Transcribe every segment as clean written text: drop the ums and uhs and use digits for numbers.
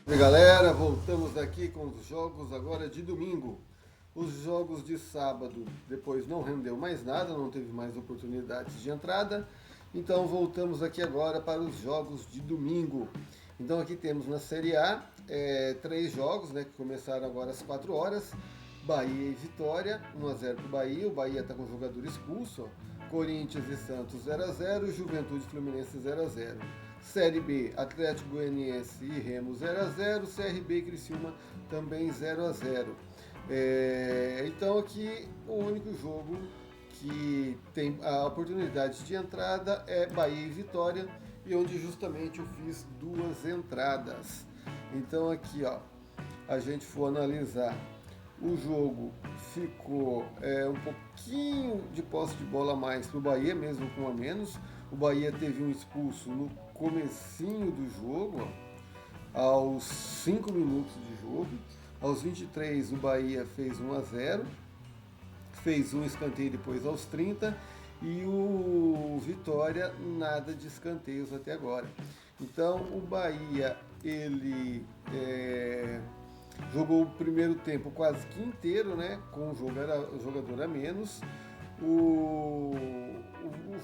E galera, voltamos aqui com os jogos agora de domingo. Os jogos de sábado depois não rendeu mais nada, não teve mais oportunidades de entrada. Então voltamos aqui agora para os jogos de domingo. Então aqui temos na Série A três jogos, né, que começaram agora às 4 horas. Bahia e Vitória, 1 a 0 para o Bahia. O Bahia está com o jogador expulso. Ó. Corinthians e Santos 0 a 0, Juventude e Fluminense 0 a 0. Série B, Atlético Goianiense e Remo 0 a 0, CRB e Criciúma também 0 a 0. Então aqui o único jogo que tem a oportunidade de entrada é Bahia e Vitória, e onde justamente eu fiz duas entradas. Então aqui ó, a gente for analisar, o jogo ficou um pouquinho de posse de bola a mais para o Bahia, mesmo com a menos. O Bahia teve um expulso no comecinho do jogo, ó, aos 5 minutos de jogo. Aos 23 o Bahia fez 1 a 0, fez um escanteio depois aos 30, e o Vitória nada de escanteios até agora. Então o Bahia ele jogou o primeiro tempo quase que inteiro, né, com o jogador a menos. O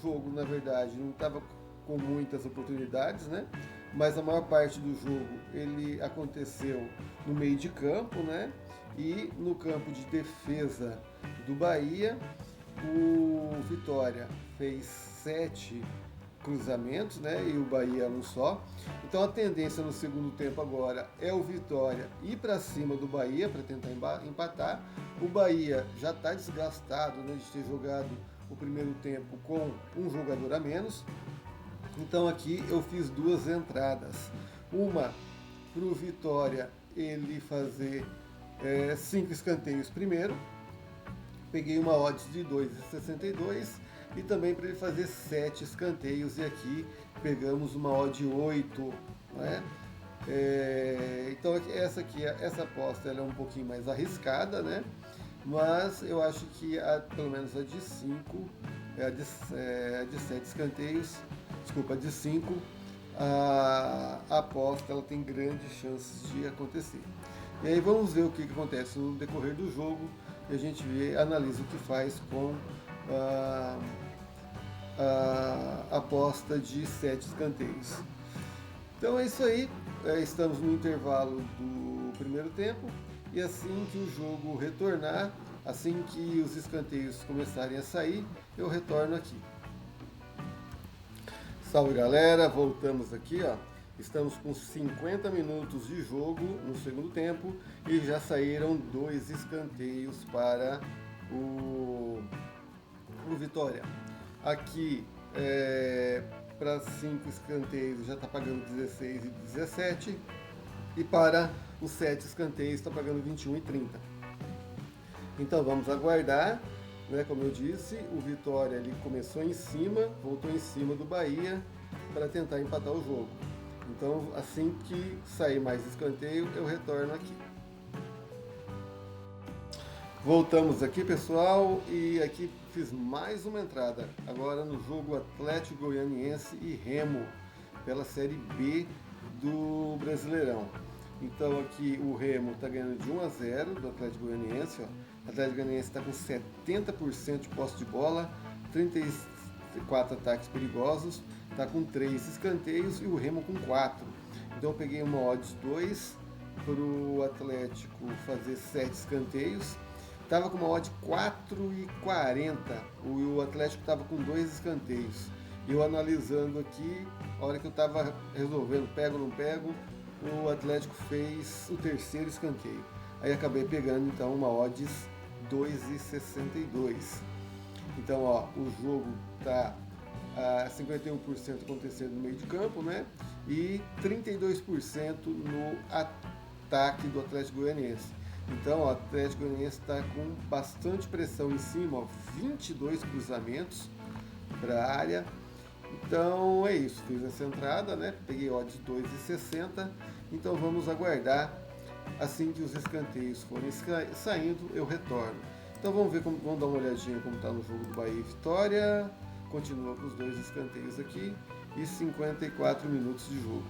jogo, na verdade, não estava com muitas oportunidades, né? Mas a maior parte do jogo ele aconteceu no meio de campo, né? E no campo de defesa do Bahia, o Vitória fez 7 cruzamentos, né? E o Bahia um só. Então a tendência no segundo tempo agora é o Vitória ir para cima do Bahia para tentar empatar. O Bahia já está desgastado, né, de ter jogado o primeiro tempo com um jogador a menos. Então aqui eu fiz duas entradas. Uma para o Vitória ele fazer 5 escanteios primeiro. Peguei uma odds de 2,62 e também para ele fazer 7 escanteios, e aqui pegamos uma odd de 8, né? Então essa aposta ela é um pouquinho mais arriscada, né? Mas eu acho que pelo menos a de 5, a de 7 escanteios, desculpa, a de 5, a aposta ela tem grandes chances de acontecer. E aí vamos ver o que acontece no decorrer do jogo, e a gente analisa o que faz com a aposta de 7 escanteios. Então é isso aí, estamos no intervalo do primeiro tempo, e assim que o jogo retornar, assim que os escanteios começarem a sair, eu retorno aqui. Salve galera, voltamos aqui, ó. Estamos com 50 minutos de jogo no segundo tempo e já saíram 2 escanteios para o Vitória. Aqui para 5 escanteios já está pagando 16 e 17, e para os 7 escanteios está pagando 21 e 30. Então vamos aguardar, né? Como eu disse, o Vitória ele começou em cima, voltou em cima do Bahia para tentar empatar o jogo. Então assim que sair mais escanteio eu retorno aqui. Voltamos aqui, pessoal, e aqui fiz mais uma entrada, agora no jogo Atlético Goianiense e Remo, pela Série B do Brasileirão. Então aqui o Remo está ganhando de 1 a 0 do Atlético Goianiense. Ó. O Atlético Goianiense está com 70% de posse de bola, 34 ataques perigosos, está com 3 escanteios e o Remo com 4. Então eu peguei uma odds 2 para o Atlético fazer 7 escanteios. Estava com uma odd 4,40, o Atlético estava com 2 escanteios. Eu analisando aqui, a hora que eu estava resolvendo, pego ou não pego, o Atlético fez o terceiro escanteio. Aí acabei pegando então uma odds 2,62. Então ó, o jogo está a 51% acontecendo no meio de campo, né? E 32% no ataque do Atlético Goianiense. Então o Atlético Goianiense está com bastante pressão em cima, ó, 22 cruzamentos para a área. Então é isso, fiz essa entrada, né? Peguei odds 2,60. Então vamos aguardar, assim que os escanteios forem saindo, eu retorno. Então vamos ver, vamos dar uma olhadinha como está no jogo do Bahia e Vitória. Continua com os 2 escanteios aqui e 54 minutos de jogo.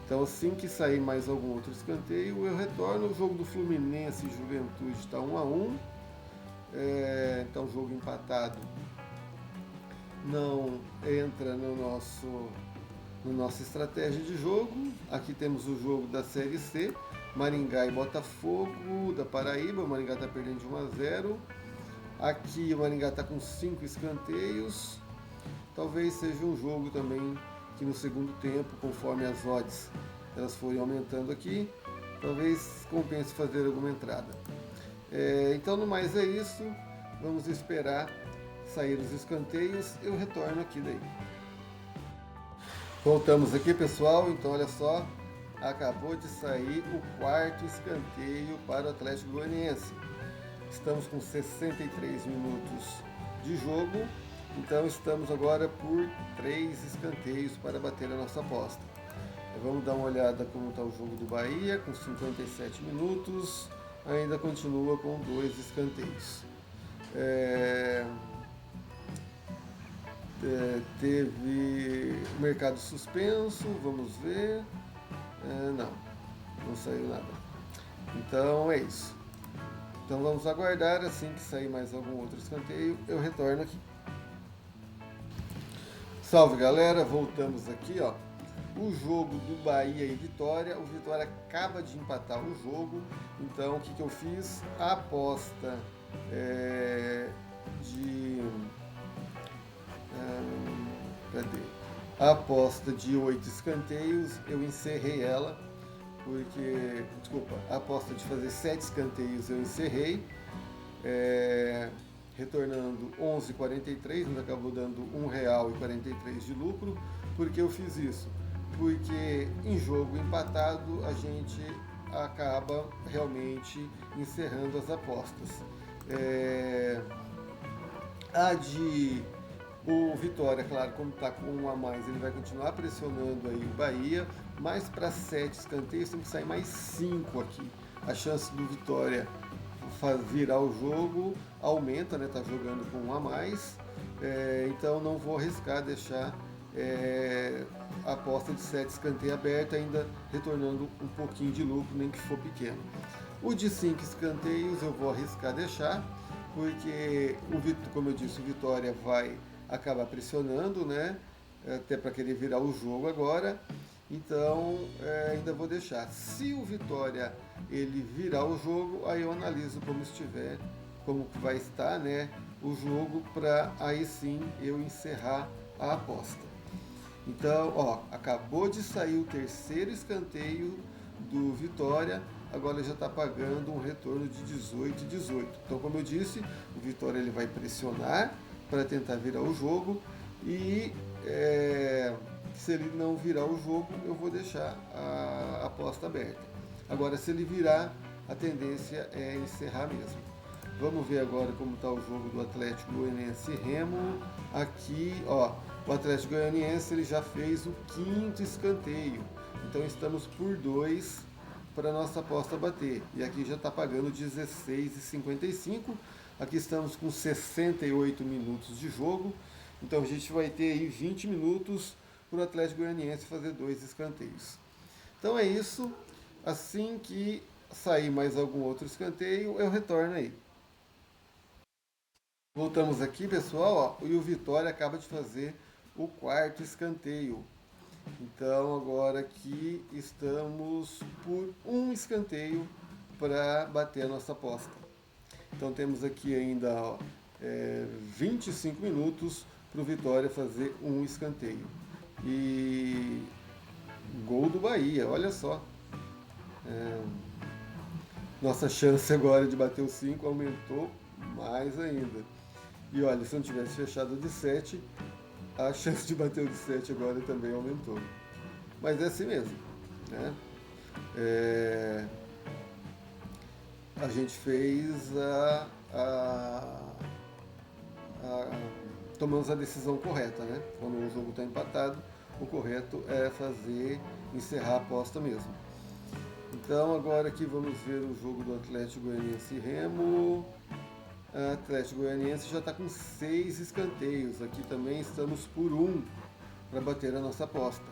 Então, assim que sair mais algum outro escanteio, eu retorno. O jogo do Fluminense e Juventude está 1-1. Então, jogo empatado não entra no nossa estratégia de jogo. Aqui temos o jogo da Série C, Maringá e Botafogo da Paraíba. O Maringá está perdendo de 1-0. Aqui o Maringá está com 5 escanteios. Talvez seja um jogo também que no segundo tempo, conforme as odds elas forem aumentando aqui, talvez compense fazer alguma entrada. Então, no mais é isso. Vamos esperar sair os escanteios. Eu retorno aqui daí. Voltamos aqui, pessoal. Então, olha só, acabou de sair o quarto escanteio para o Atlético Goianiense. Estamos com 63 minutos de jogo. Então estamos agora por 3 escanteios para bater a nossa aposta. Vamos dar uma olhada como está o jogo do Bahia, com 57 minutos, ainda continua com 2 escanteios. Teve mercado suspenso, vamos ver. Não saiu nada. Então é isso. Então vamos aguardar, assim que sair mais algum outro escanteio, eu retorno aqui. Salve, galera, voltamos aqui, ó. O jogo do Bahia e Vitória, o Vitória acaba de empatar o jogo, então o que eu fiz? A aposta A aposta de 8 escanteios, eu encerrei ela, a aposta de fazer 7 escanteios eu encerrei, retornando 11,43, nos acabou dando R$1,43 de lucro. Por que eu fiz isso? Porque em jogo empatado a gente acaba realmente encerrando as apostas. O Vitória, claro, como está com 1 a mais, ele vai continuar pressionando aí o Bahia, mas para 7 escanteios tem que sair mais 5 aqui. A chance do Vitória virar o jogo aumenta, né? Tá jogando com 1 a mais, então não vou arriscar deixar a aposta de 7 escanteio aberta, ainda retornando um pouquinho de lucro, nem que for pequeno. O de 5 escanteios eu vou arriscar deixar, porque como eu disse, o Vitória vai acabar pressionando, né? Até para querer virar o jogo agora. Então ainda vou deixar. Se o Vitória ele virar o jogo, aí eu analiso como vai estar, né, o jogo, para aí sim eu encerrar a aposta. Então, ó, acabou de sair o terceiro escanteio do Vitória, agora já está pagando um retorno de 18,18. Então, como eu disse, o Vitória ele vai pressionar para tentar virar o jogo e se ele não virar o jogo, eu vou deixar a aposta aberta. Agora, se ele virar, a tendência é encerrar mesmo. Vamos ver agora como está o jogo do Atlético Goianiense e Remo. Aqui, ó, o Atlético Goianiense ele já fez o 5º escanteio. Então estamos por 2 para a nossa aposta bater. E aqui já está pagando R$16,55. Aqui estamos com 68 minutos de jogo. Então a gente vai ter aí 20 minutos para o Atlético Goianiense fazer 2 escanteios. Então é isso. Assim que sair mais algum outro escanteio, eu retorno aí. Voltamos aqui, pessoal, ó, e o Vitória acaba de fazer o 4º escanteio. Então agora aqui estamos por um escanteio para bater a nossa aposta. Então temos aqui ainda 25 minutos para o Vitória fazer um escanteio. E gol do Bahia, olha só. Nossa chance agora de bater o 5 aumentou mais ainda. E olha, se não tivesse fechado de 7, a chance de bater o de 7 agora também aumentou. Mas é assim mesmo, né? A gente fez tomamos a decisão correta, né? Quando o jogo está empatado, o correto é encerrar a aposta mesmo. Então agora aqui vamos ver o jogo do Atlético Goianiense e Remo. O Atlético Goianiense já está com 6 escanteios. Aqui também estamos por 1 para bater a nossa aposta.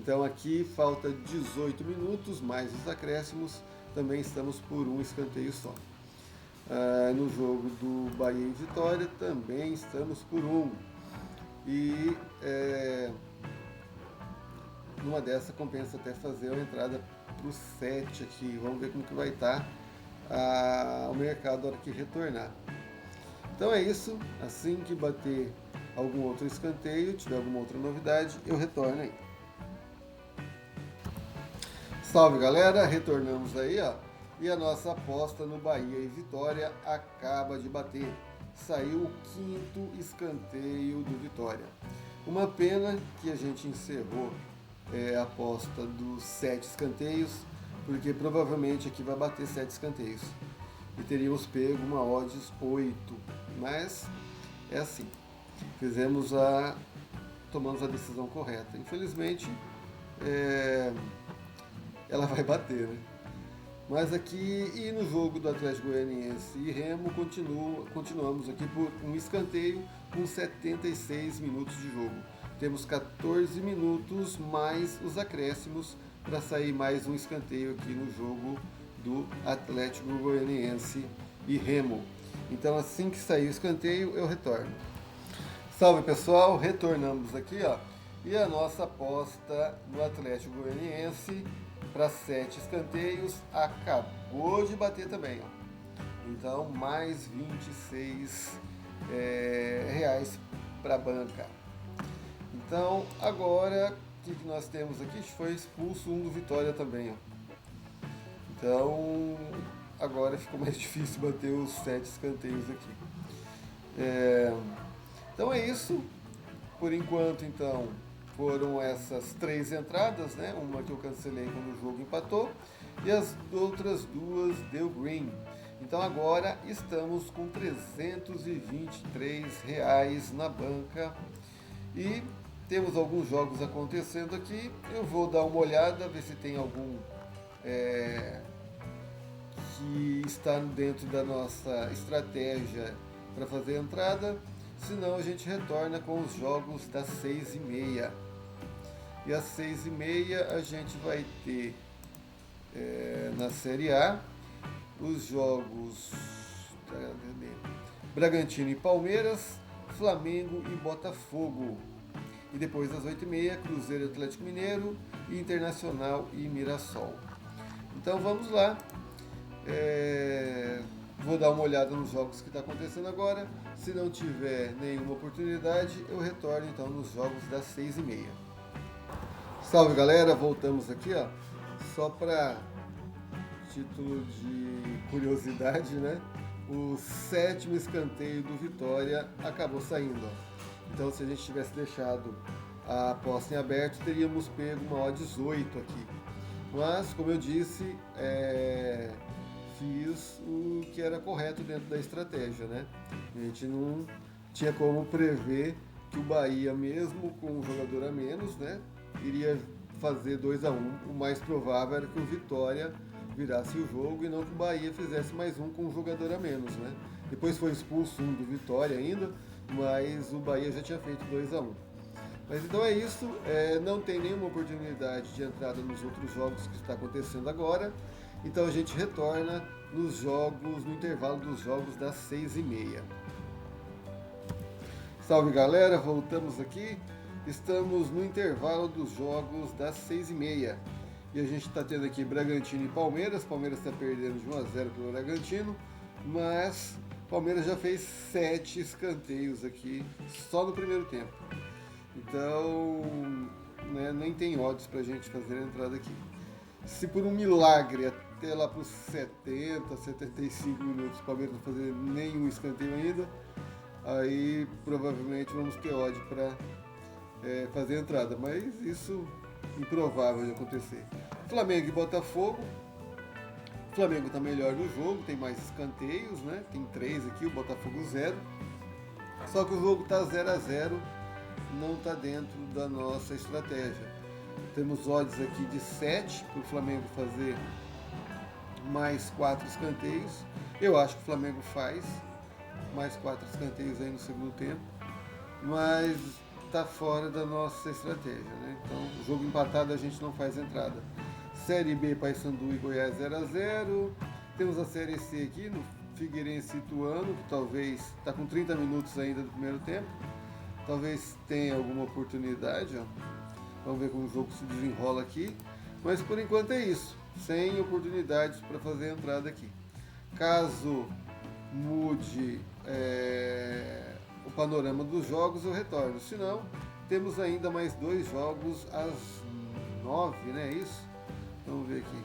Então aqui falta 18 minutos, mais os acréscimos, também estamos por um escanteio só. No jogo do Bahia e Vitória também estamos por um. E numa dessa compensa até fazer uma entrada para o 7 aqui. Vamos ver como que vai estar o mercado na hora que retornar. Então é isso, assim que bater algum outro escanteio, tiver alguma outra novidade, eu retorno aí. Salve galera, retornamos aí, ó. E a nossa aposta no Bahia e Vitória acaba de bater. Saiu o 5º escanteio do Vitória. Uma pena que a gente encerrou a aposta dos 7 escanteios, porque provavelmente aqui vai bater 7 escanteios. E teríamos pego uma odds 8, mas é assim. Tomamos a decisão correta. Infelizmente, ela vai bater, né? Mas aqui, e no jogo do Atlético Goianiense e Remo, continuamos aqui por um escanteio com 76 minutos de jogo. Temos 14 minutos mais os acréscimos para sair mais um escanteio aqui no jogo do Atlético Goianiense e Remo. Então assim que sair o escanteio, eu retorno. Salve pessoal, retornamos aqui, ó. E a nossa aposta no Atlético Goianiense para 7 escanteios acabou de bater também, ó. Então mais 26 reais para a banca. Então agora o que nós temos aqui? Foi expulso um do Vitória também, ó. Então agora ficou mais difícil bater os 7 escanteios aqui. Então é isso. Por enquanto, então, foram essas 3 entradas, né? Uma que eu cancelei quando o jogo empatou e as outras 2 deu green. Então agora estamos com R$323 na banca e temos alguns jogos acontecendo aqui. Eu vou dar uma olhada, ver se tem algum que está dentro da nossa estratégia para fazer a entrada. Senão a gente retorna com os jogos das 6h30. E às 6h30 a gente vai ter na Série A os jogos Bragantino e Palmeiras, Flamengo e Botafogo. E depois às 8h30, Cruzeiro e Atlético Mineiro, e Internacional e Mirassol. Então vamos lá. Vou dar uma olhada nos jogos que está acontecendo agora. Se não tiver nenhuma oportunidade, eu retorno então nos jogos das 6h30. Salve galera, voltamos aqui, ó. Só para título de curiosidade, né? O 7º escanteio do Vitória acabou saindo, ó. Então se a gente tivesse deixado a aposta em aberto, teríamos pego uma odds 8 aqui. Mas, como eu disse, fiz o que era correto dentro da estratégia, né? A gente não tinha como prever que o Bahia, mesmo com um jogador a menos, né, iria fazer 2-1. O mais provável era que o Vitória virasse o jogo e não que o Bahia fizesse mais um com um jogador a menos, né? Depois foi expulso um do Vitória ainda, mas o Bahia já tinha feito 2-1. Mas então é isso, não tem nenhuma oportunidade de entrada nos outros jogos que está acontecendo agora. Então a gente retorna nos jogos, no intervalo dos jogos das 6h30. Salve galera, voltamos aqui. Estamos no intervalo dos jogos das 6h30. E a gente está tendo aqui Bragantino e Palmeiras. Palmeiras está perdendo de 1-0 pelo Bragantino, mas Palmeiras já fez 7 escanteios aqui só no primeiro tempo. Então, né, nem tem odds para a gente fazer a entrada aqui. Se por um milagre até lá para os 70, 75 minutos o Palmeiras não fazer nenhum escanteio ainda, aí provavelmente vamos ter odd para fazer a entrada, mas isso improvável de acontecer. Flamengo e Botafogo. O Flamengo está melhor no jogo, tem mais escanteios, né? Tem 3 aqui, o Botafogo 0. Só que o jogo está 0-0, não está dentro da nossa estratégia. Temos odds aqui de 7 para o Flamengo fazer mais 4 escanteios. Eu acho que o Flamengo faz mais 4 escanteios aí no segundo tempo, mas está fora da nossa estratégia, né? Então, o jogo empatado a gente não faz entrada. Série B, Paysandu e Goiás 0-0. Temos a Série C aqui, no Figueirense e Ituano, que talvez está com 30 minutos ainda do primeiro tempo. Talvez tenha alguma oportunidade, ó. Vamos ver como o jogo se desenrola aqui. Mas por enquanto é isso, sem oportunidades para fazer a entrada aqui. Caso mude o panorama dos jogos, eu retorno. Se não, temos ainda mais 2 jogos às 9, né? É isso? Vamos ver aqui.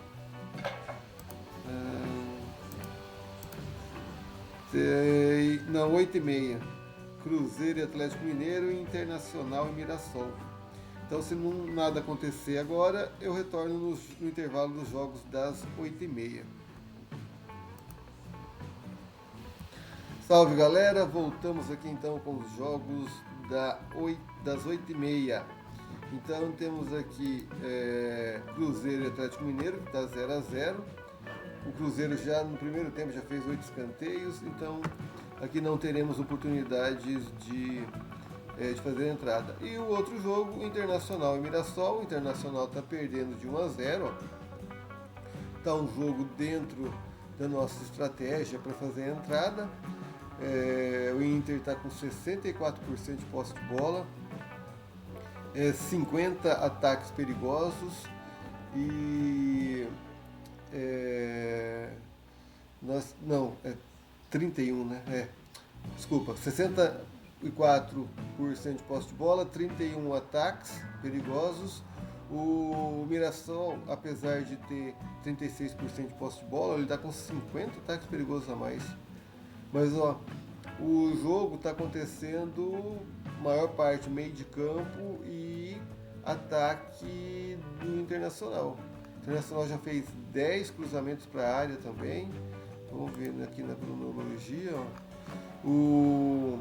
Não, 8h30. Cruzeiro e Atlético Mineiro, Internacional e Mirassol. Então, se nada acontecer agora, eu retorno no intervalo dos jogos das 8h30. Salve, galera! Voltamos aqui então com os jogos das 8h30. Então, temos aqui Cruzeiro e Atlético Mineiro, que está 0-0. O Cruzeiro já no primeiro tempo já fez 8 escanteios, então aqui não teremos oportunidades de fazer a entrada. E o outro jogo, Internacional e Mirassol. O Internacional está perdendo de 1-0. Está um jogo dentro da nossa estratégia para fazer a entrada. O Inter está com 64% de posse de bola, 50 ataques perigosos e 31, né? Desculpa, 64% de posse de bola, 31 ataques perigosos. O Mirassol, apesar de ter 36% de posse de bola, ele está com 50 ataques perigosos a mais. Mas ó, o jogo está acontecendo maior parte meio de campo e ataque do Internacional. O Internacional já fez 10 cruzamentos para a área também. Vamos ver aqui na cronologia. Ó. O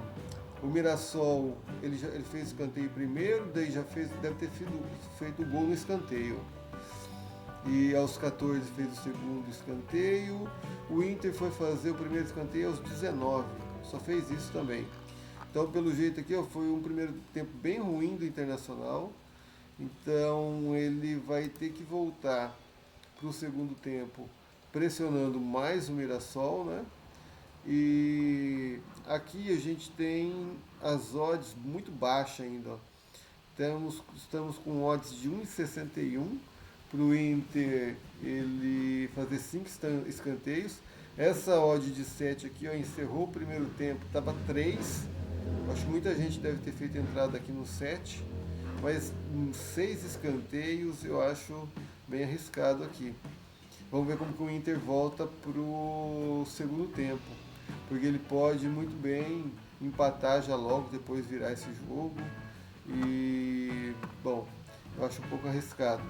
Mirassol ele fez escanteio primeiro, daí deve ter feito o gol no escanteio. E aos 14 fez o segundo escanteio. O Inter foi fazer o primeiro escanteio aos 19, só fez isso também. Então, pelo jeito aqui, ó, foi um primeiro tempo bem ruim do Internacional. Então, ele vai ter que voltar para o segundo tempo pressionando mais o Mirassol, né? E aqui a gente tem as odds muito baixas ainda, ó. Estamos com odds de 1,61 para o Inter ele fazer 5 escanteios. Essa odd de 7 aqui, ó, encerrou o primeiro tempo, estava 3. Acho que muita gente deve ter feito entrada aqui no 7, mas 6 escanteios eu acho bem arriscado aqui. Vamos ver como que o Inter volta para o segundo tempo, porque ele pode muito bem empatar já logo, depois virar esse jogo. E, bom, eu acho um pouco arriscado.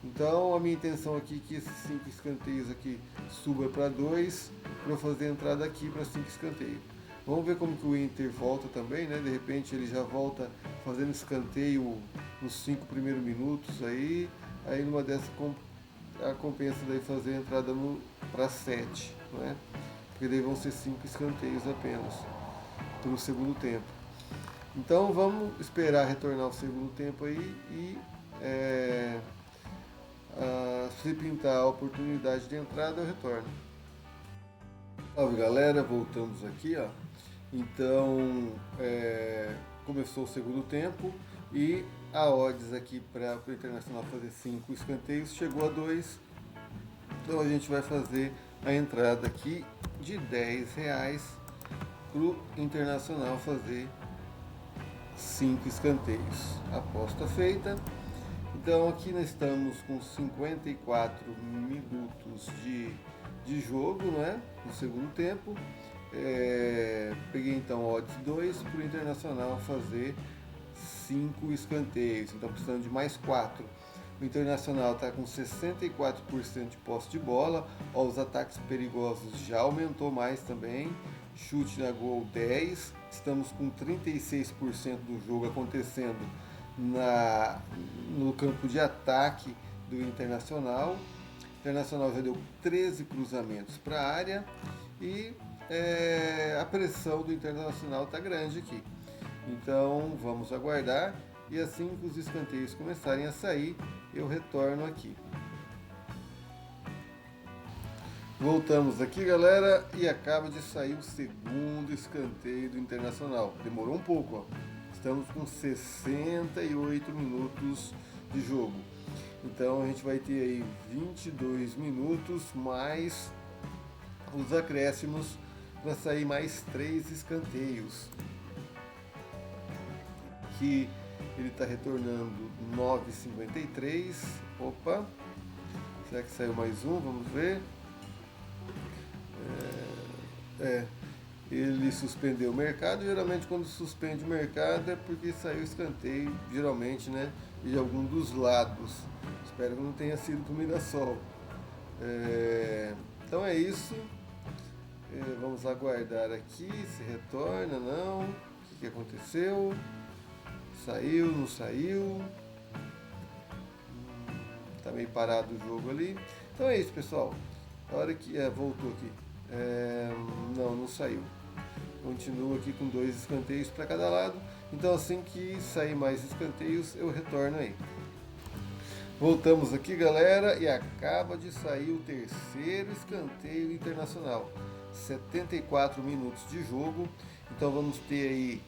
Então a minha intenção aqui é que esses 5 escanteios aqui suba para 2, para eu fazer a entrada aqui para 5 escanteios. Vamos ver como que o Inter volta também, né? De repente ele já volta fazendo escanteio nos 5 primeiros minutos aí numa dessa compensa daí fazer a entrada para 7, né? Porque daí vão ser 5 escanteios apenas para o segundo tempo. Então vamos esperar retornar o segundo tempo aí e se pintar a oportunidade de entrada eu retorno. Salve, galera, voltamos aqui, ó. Então começou o segundo tempo e a odds aqui para o Internacional fazer 5 escanteios chegou a 2. Então a gente vai fazer a entrada aqui de R$10 para o Internacional fazer 5 escanteios. Aposta feita. Então aqui nós estamos com 54 minutos de jogo, né, no segundo tempo. Peguei então odds 2 para o Internacional fazer 5 escanteios, então precisando de mais 4. O Internacional está com 64% de posse de bola, ó, os ataques perigosos já aumentou mais também, chute na gol 10, estamos com 36% do jogo acontecendo no campo de ataque do Internacional. O Internacional já deu 13 cruzamentos para a área e a pressão do Internacional está grande aqui. Então vamos aguardar. e assim que os escanteios começarem a sair, eu retorno aqui. Voltamos aqui, galera, e acaba de sair o segundo escanteio do Internacional. Demorou um pouco, ó. Estamos com 68 minutos de jogo. Então a gente vai ter aí 22 minutos mais os acréscimos para sair mais 3 escanteios. Aqui ele está retornando 9,53. Opa, será que saiu mais um? Vamos ver. Ele suspendeu o mercado. Geralmente quando suspende o mercado é porque saiu escanteio, geralmente, né, de algum dos lados. Espero que não tenha sido pro Mirassol. Então é isso. Vamos aguardar aqui se retorna, não. O que aconteceu? Saiu, não saiu? Tá meio parado o jogo ali. Então é isso, pessoal. A hora que voltou aqui. Não saiu. Continua aqui com 2 escanteios para cada lado. Então assim que sair mais escanteios, eu retorno aí. Voltamos aqui, galera, e acaba de sair o terceiro escanteio Internacional. 74 minutos de jogo. Então vamos ter aí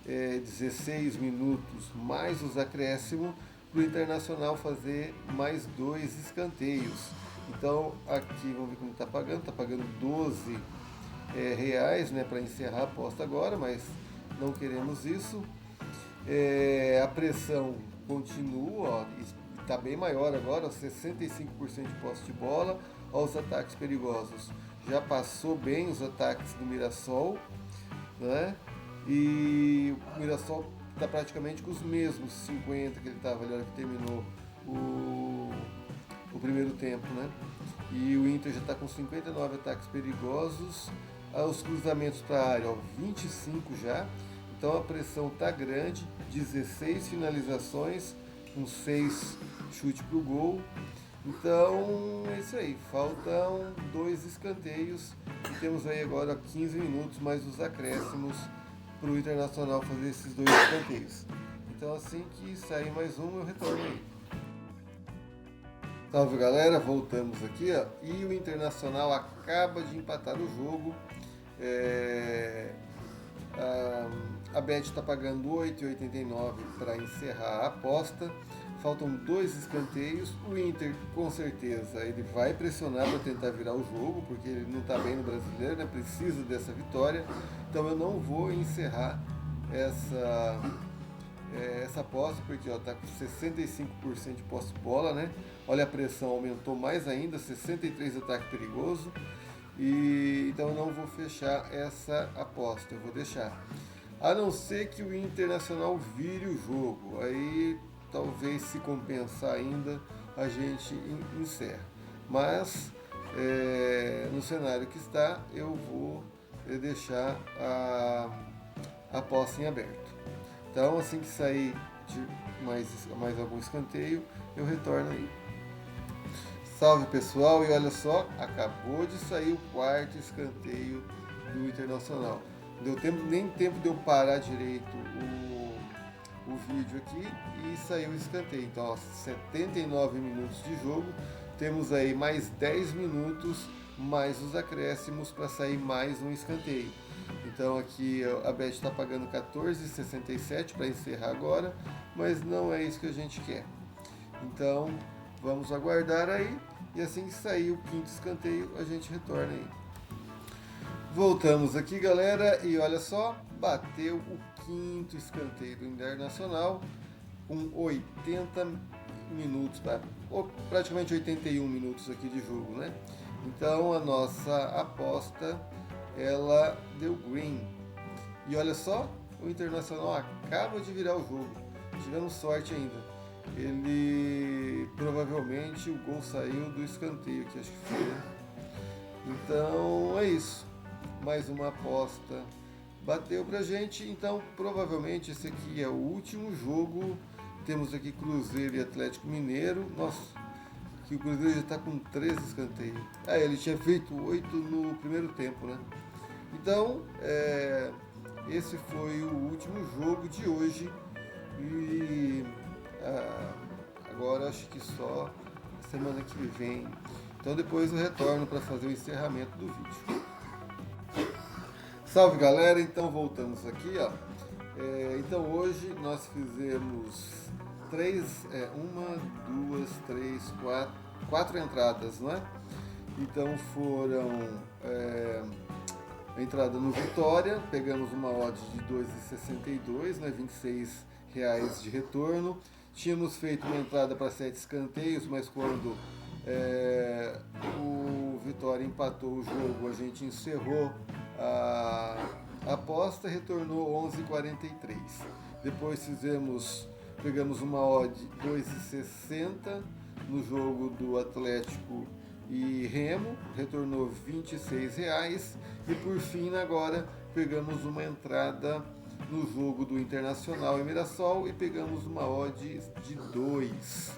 16 minutos mais os acréscimos para o Internacional fazer mais 2 escanteios. Então aqui vamos ver como está pagando. Está pagando 12 reais, né, para encerrar a aposta agora, mas não queremos isso. A pressão continua, está bem maior agora, 65% de posse de bola. Olha os ataques perigosos. Já passou bem os ataques do Mirassol, né? E o Mirassol está praticamente com os mesmos 50 que ele estava ali na hora que terminou o primeiro tempo, né? E o Inter já está com 59 ataques perigosos. Os cruzamentos para a área, ó, 25 já. Então a pressão está grande, 16 finalizações, com 6 chutes para o gol. Então é isso aí, faltam 2 escanteios e temos aí agora 15 minutos mais os acréscimos para o Internacional fazer esses 2 escanteios. Então assim que sair mais um, eu retorno aí. Salve, galera, voltamos aqui, ó, e o Internacional acaba de empatar o jogo. A Bet está pagando 8,89 para encerrar a aposta. Faltam 2 escanteios. O Inter, com certeza, ele vai pressionar para tentar virar o jogo, porque ele não está bem no Brasileiro, né? Precisa dessa vitória. Então eu não vou encerrar essa aposta, porque está com 65% de posse de bola, né? Olha, a pressão aumentou mais ainda, 63 ataque perigoso. E então eu não vou fechar essa aposta, eu vou deixar. A não ser que o Internacional vire o jogo, aí talvez, se compensar ainda, a gente encerra. Mas no cenário que está, eu vou deixar a aposta em aberto. Então assim que sair de mais algum escanteio, eu retorno aí. Salve, pessoal, e olha só, acabou de sair o 4º escanteio do Internacional. Não deu nem tempo de eu parar direito o vídeo aqui e saiu o escanteio. Então, ó, 79 minutos de jogo, temos aí mais 10 minutos mais os acréscimos para sair mais um escanteio. Então aqui a Bet está pagando 14,67 para encerrar agora, mas não é isso que a gente quer. Então vamos aguardar aí, e assim que sair o 5º escanteio, a gente retorna aí. Voltamos aqui, galera, e olha só, bateu o 5º escanteio do Internacional com 80 minutos, praticamente 81 minutos aqui de jogo, né? Então a nossa aposta, ela deu green. E olha só, o Internacional acaba de virar o jogo. Tivemos sorte ainda. Ele provavelmente o gol saiu do escanteio aqui, acho que foi, né? Então é isso. Mais uma aposta bateu pra gente. Então provavelmente esse aqui é o último jogo. Temos aqui Cruzeiro e Atlético Mineiro. Nossa, que o Cruzeiro já está com 13 escanteios. Ele tinha feito 8 no primeiro tempo, né? Então esse foi o último jogo de hoje e agora acho que só semana que vem. Então depois eu retorno para fazer o encerramento do vídeo. Salve galera, então voltamos aqui, ó. Então hoje nós fizemos quatro entradas, não é? Então foram a entrada no Vitória, pegamos uma odd de 2,62, né, R$ 26 de retorno. Tínhamos feito uma entrada para 7 escanteios, mas quando o Vitória empatou o jogo, a gente encerrou a aposta, retornou 11,43. Depois pegamos uma odd 2,60 no jogo do Atlético e Remo, retornou R$ 26. E por fim, agora, pegamos uma entrada no jogo do Internacional e Mirassol e pegamos uma odd de 2.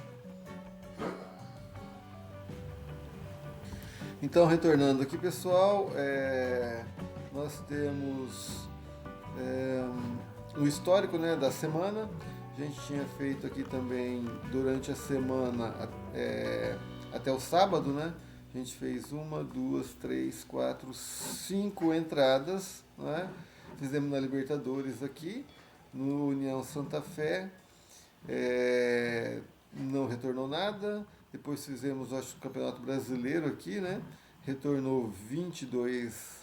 Então, retornando aqui, pessoal, nós temos o histórico, né, da semana. A gente tinha feito aqui também durante a semana até o sábado, né? A gente fez 5 entradas, né? Fizemos na Libertadores aqui, no União Santa Fé, não retornou nada. Depois fizemos, acho, o Campeonato Brasileiro aqui, né? Retornou R$ 22,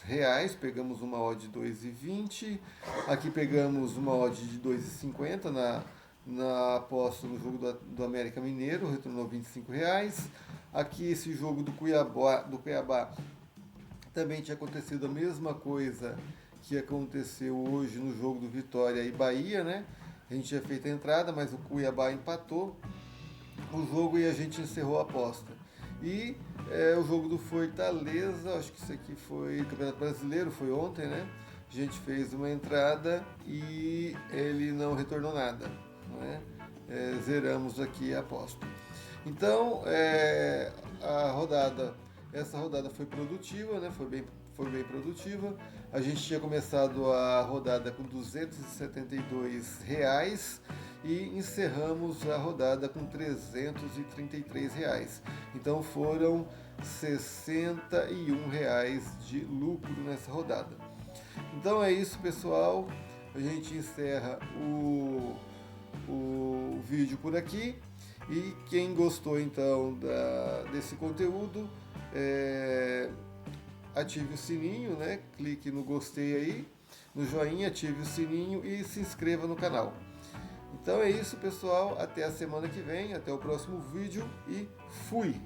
pegamos uma odd de 2,20. Aqui pegamos uma odd de 2,50 na aposta no jogo do América Mineiro, retornou R$ 25. Aqui esse jogo do Cuiabá também tinha acontecido a mesma coisa que aconteceu hoje no jogo do Vitória e Bahia, né? A gente tinha feito a entrada, mas o Cuiabá empatou o jogo e a gente encerrou a aposta. E o jogo do Fortaleza, acho que isso aqui foi Campeonato Brasileiro, foi ontem, né? A gente fez uma entrada e ele não retornou nada, né? Zeramos aqui a aposta. Então, essa rodada foi produtiva, né? Foi bem produtiva. A gente tinha começado a rodada com R$ 272 e encerramos a rodada com R$ 333. Então foram R$ 61 de lucro nessa rodada. Então é isso, pessoal. A gente encerra o vídeo por aqui. E quem gostou então desse conteúdo, ative o sininho, né? Clique no gostei aí, no joinha, ative o sininho e se inscreva no canal. Então é isso, pessoal. Até a semana que vem, até o próximo vídeo e fui!